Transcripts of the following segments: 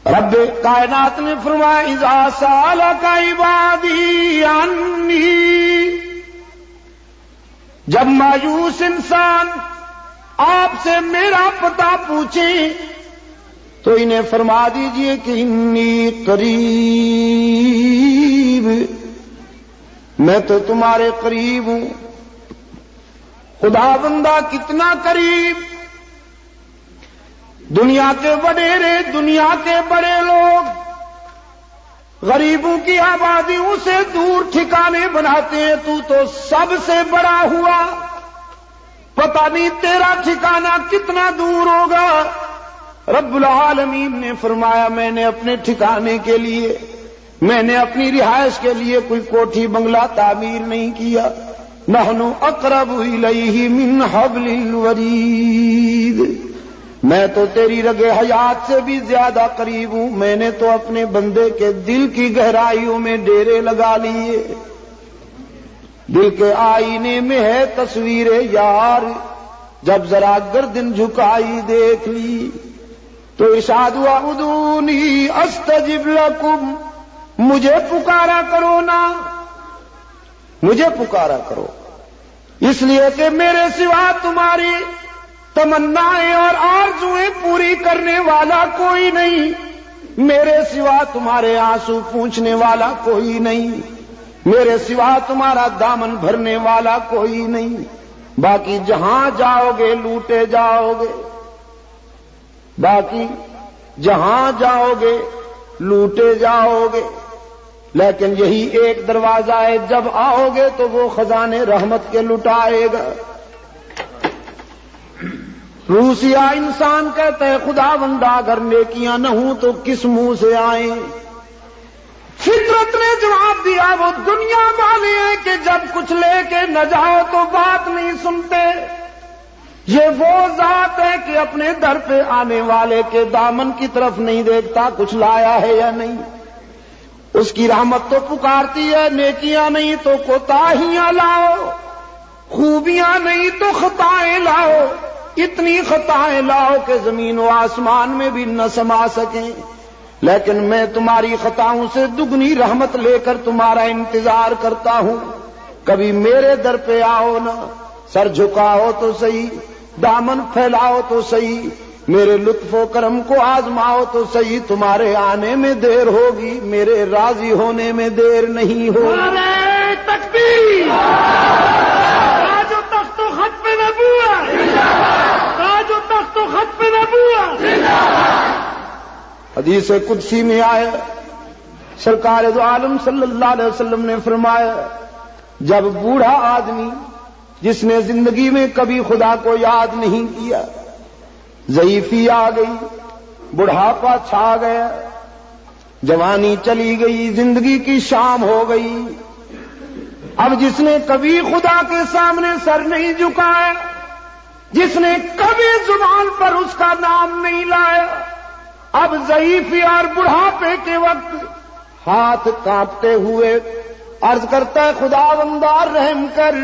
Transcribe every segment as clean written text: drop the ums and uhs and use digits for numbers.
رب کائنات نے فرمایا اذا سالک عبادی عنی، جب مایوس انسان آپ سے میرا پتہ پوچھیں تو انہیں فرما دیجئے کہ انی قریب، میں تو تمہارے قریب ہوں۔ خدا بندہ کتنا قریب، دنیا کے وڈیرے، دنیا کے بڑے لوگ غریبوں کی آبادیوں سے دور ٹھکانے بناتے ہیں، تو سب سے بڑا ہوا، پتہ نہیں تیرا ٹھکانہ کتنا دور ہوگا۔ رب العالمین نے فرمایا میں نے اپنے ٹھکانے کے لیے، میں نے اپنی رہائش کے لیے کوئی کوٹھی بنگلہ تعمیر نہیں کیا۔ نحن اقرب الیہ من حبل الورید، میں تو تیری رگ حیات سے بھی زیادہ قریب ہوں۔ میں نے تو اپنے بندے کے دل کی گہرائیوں میں ڈیرے لگا لیے، دل کے آئینے میں ہے تصویر یار، جب ذرا گردن جھکائی دیکھ لی تو ارشاد ہوا ادعونی استجب لکم، مجھے پکارا کرو نا، مجھے پکارا کرو، اس لیے کہ میرے سوا تمہاری تمنائیں اور آرزویں پوری کرنے والا کوئی نہیں، میرے سوا تمہارے آنسو پوچھنے والا کوئی نہیں، میرے سوا تمہارا دامن بھرنے والا کوئی نہیں۔ باقی جہاں جاؤ گے لوٹے جاؤ گے، باقی جہاں جاؤ گے لوٹے جاؤ گے، لیکن یہی ایک دروازہ ہے، جب آؤ گے تو وہ خزانے رحمت کے لٹائے گا۔ روسیا انسان کہتا ہے خدا بندہ اگر نیکیاں نہ ہوں تو کس منہ سے آئیں؟ فطرت نے جواب دیا وہ دنیا والے ہیں کہ جب کچھ لے کے نہ جاؤ تو بات نہیں سنتے، یہ وہ ذات ہے کہ اپنے در پہ آنے والے کے دامن کی طرف نہیں دیکھتا کچھ لایا ہے یا نہیں، اس کی رحمت تو پکارتی ہے، نیکیاں نہیں تو کوتاہیاں لاؤ، خوبیاں نہیں تو خطائیں لاؤ، اتنی خطائیں لاؤ کہ زمین و آسمان میں بھی نہ سما سکیں، لیکن میں تمہاری خطاؤں سے دگنی رحمت لے کر تمہارا انتظار کرتا ہوں۔ کبھی میرے در پہ آؤ نا، سر جھکاؤ تو صحیح، دامن پھیلاؤ تو صحیح، میرے لطف و کرم کو آزماؤ تو صحیح، تمہارے آنے میں دیر ہوگی، میرے راضی ہونے میں دیر نہیں ہوگی۔ نعرہ تکبیر، تاج و تخت و ختم نبوت، تاج و تخت و ختم نبوت۔ حدیث قدسی میں آیا، سرکار دو عالم صلی اللہ علیہ وسلم نے فرمایا جب بوڑھا آدمی جس نے زندگی میں کبھی خدا کو یاد نہیں کیا، ضعیفی آ گئی، بڑھاپا چھا گیا، جوانی چلی گئی، زندگی کی شام ہو گئی، اب جس نے کبھی خدا کے سامنے سر نہیں جھکایا، جس نے کبھی زبان پر اس کا نام نہیں لایا، اب ضعیفی اور بڑھاپے کے وقت ہاتھ کانپتے ہوئے عرض کرتا ہے خدا بندہ رحم کر۔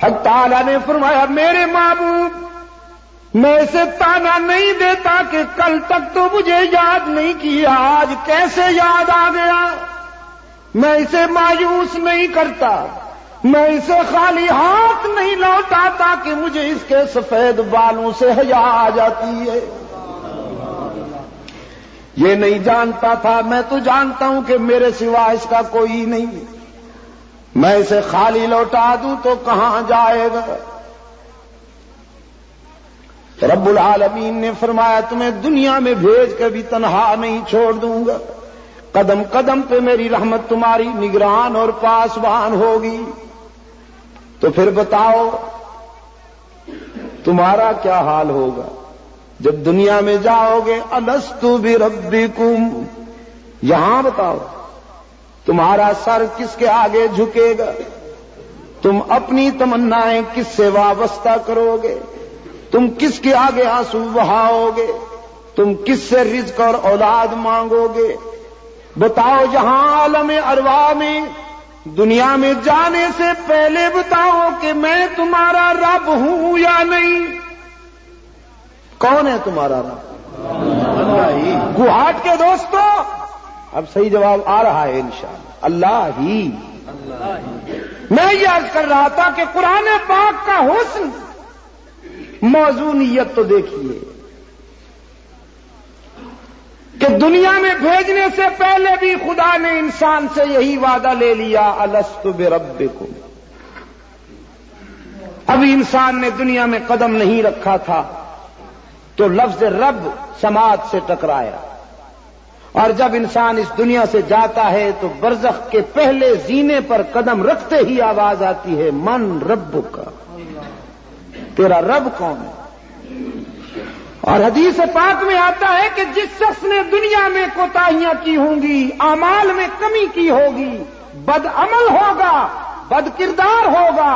حق تعالیٰ نے فرمایا میرے محبوب میں اسے تانا نہیں دیتا کہ کل تک تو مجھے یاد نہیں کیا، آج کیسے یاد آ گیا، میں اسے مایوس نہیں کرتا، میں اسے خالی ہاتھ نہیں لوٹاتا کہ مجھے اس کے سفید بالوں سے حیا آ جاتی ہے۔ یہ نہیں جانتا تھا، میں تو جانتا ہوں کہ میرے سوا اس کا کوئی نہیں، میں اسے خالی لوٹا دوں تو کہاں جائے گا۔ رب العالمین نے فرمایا تمہیں دنیا میں بھیج کے بھی تنہا نہیں چھوڑ دوں گا، قدم قدم پہ میری رحمت تمہاری نگران اور پاسبان ہوگی۔ تو پھر بتاؤ تمہارا کیا حال ہوگا جب دنیا میں جاؤ گے؟ الست بربکم، یہاں بتاؤ تمہارا سر کس کے آگے جھکے گا؟ تم اپنی تمنائیں کس سے وابستہ کرو گے؟ تم کس کے آگے آنسو بہاؤ گے؟ تم کس سے رزق اور اولاد مانگو گے؟ بتاؤ یہاں عالم ارواح میں دنیا میں جانے سے پہلے بتاؤ کہ میں تمہارا رب ہوں یا نہیں؟ کون ہے تمہارا رب؟ گوہاٹ کے دوستوں، اب صحیح جواب آ رہا ہے انشاءاللہ، اللہ ہی۔ میں یہ عرض کر رہا تھا کہ قرآن پاک کا حسن، موزونیت تو دیکھیے کہ دنیا میں بھیجنے سے پہلے بھی خدا نے انسان سے یہی وعدہ لے لیا، الست بربکم۔ ابھی انسان نے دنیا میں قدم نہیں رکھا تھا تو لفظ رب سماعت سے ٹکرایا، اور جب انسان اس دنیا سے جاتا ہے تو برزخ کے پہلے زینے پر قدم رکھتے ہی آواز آتی ہے، من ربک، تیرا رب کون ہے؟ اور حدیث پاک میں آتا ہے کہ جس شخص نے دنیا میں کوتاہیاں کی ہوں گی، اعمال میں کمی کی ہوگی، بد عمل ہوگا، بد کردار ہوگا،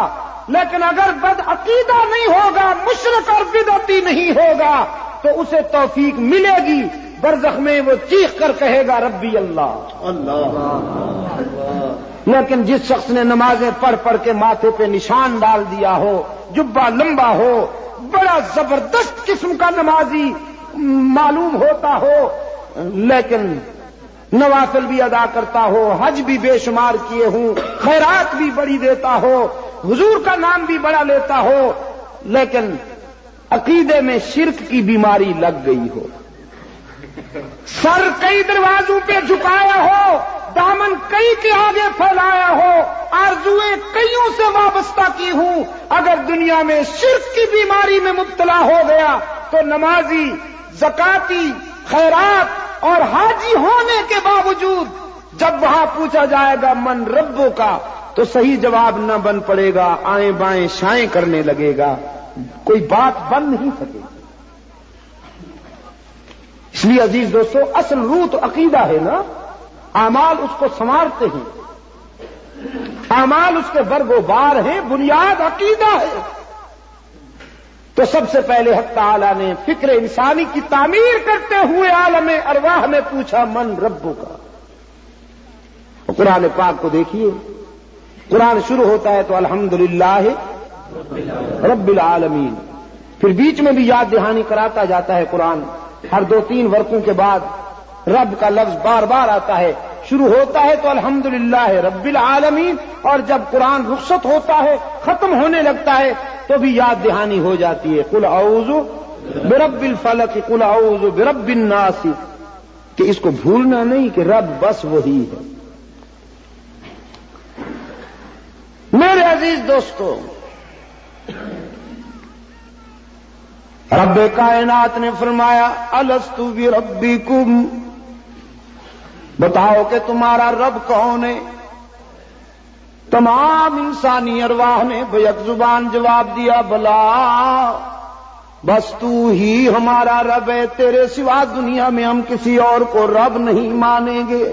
لیکن اگر بد عقیدہ نہیں ہوگا، مشرک اور بدعتی نہیں ہوگا، تو اسے توفیق ملے گی، برزخ میں وہ چیخ کر کہے گا ربی اللہ اللہ۔ لیکن جس شخص نے نمازیں پڑھ پڑھ کے ماتھے پہ نشان ڈال دیا ہو، جبہ لمبا ہو، بڑا زبردست قسم کا نمازی معلوم ہوتا ہو، لیکن نوافل بھی ادا کرتا ہو، حج بھی بے شمار کیے ہوں، خیرات بھی بڑی دیتا ہو، حضور کا نام بھی بڑا لیتا ہو، لیکن عقیدے میں شرک کی بیماری لگ گئی ہو، سر کئی دروازوں پہ جھکایا ہو، دامن کئی کے آگے پھیلایا ہو، آرزویں کئیوں سے وابستہ کی ہوں، اگر دنیا میں شرک کی بیماری میں مبتلا ہو گیا تو نمازی، زکاتی، خیرات اور حاجی ہونے کے باوجود جب وہاں پوچھا جائے گا من ربو کا تو صحیح جواب نہ بن پڑے گا، آئیں بائیں شائیں کرنے لگے گا، کوئی بات بن نہیں سکے گی۔ اس لیے عزیز دوستو، اصل روح تو عقیدہ ہے نا، اعمال اس کو سنوارتے ہیں، اعمال اس کے برگ و بار ہیں، بنیاد عقیدہ ہے۔ تو سب سے پہلے حق تعالی نے فکر انسانی کی تعمیر کرتے ہوئے عالم ارواح میں پوچھا من ربو کا۔ قرآن پاک کو دیکھیے، قرآن شروع ہوتا ہے تو الحمدللہ رب العالمین، پھر بیچ میں بھی یاد دہانی کراتا جاتا ہے قرآن، ہر 2-3 ورقوں کے بعد رب کا لفظ بار بار آتا ہے، شروع ہوتا ہے تو الحمدللہ رب العالمین، اور جب قرآن رخصت ہوتا ہے، ختم ہونے لگتا ہے تو بھی یاد دہانی ہو جاتی ہے، قل اعوذ برب الفلق، قل اعوذ برب الناس، کہ اس کو بھولنا نہیں کہ رب بس وہی ہے۔ میرے عزیز دوستو، رب کائنات نے فرمایا الست بربکم، بتاؤ کہ تمہارا رب کون ہے؟ تمام انسانی ارواح نے بیک زبان جواب دیا بلا، بس تو ہی ہمارا رب ہے، تیرے سوا دنیا میں ہم کسی اور کو رب نہیں مانیں گے۔